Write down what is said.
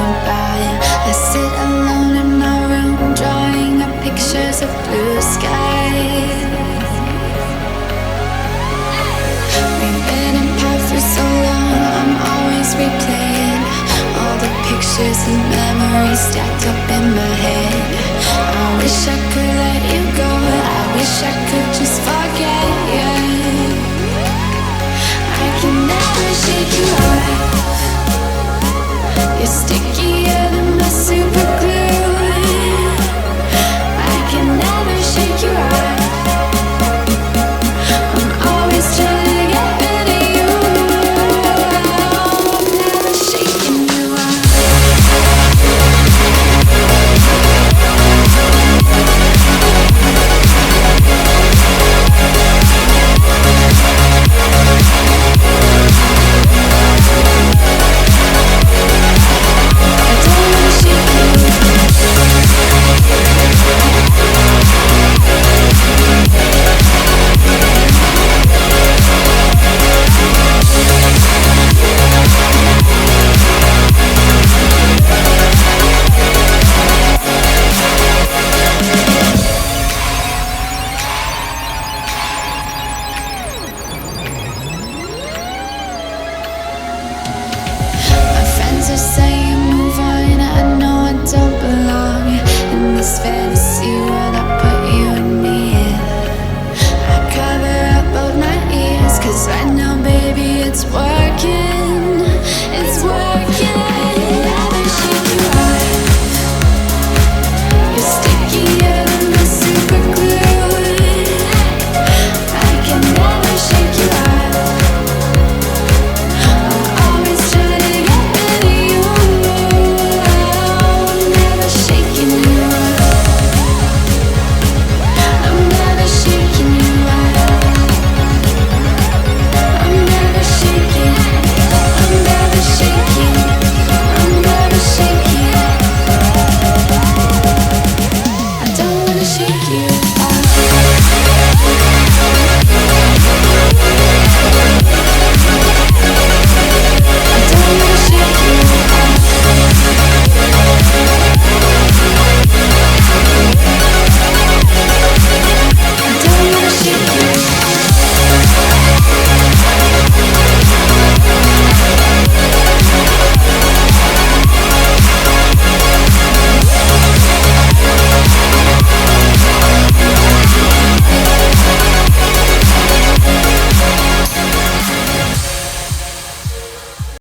you by. I sit alone in my room, drawing up pictures of blue skies. We've been apart for so long, I'm always replaying all the pictures and memories stacked up in my head. I wish I could let you go, I wish I could just forget you. I can never shake you off your sticky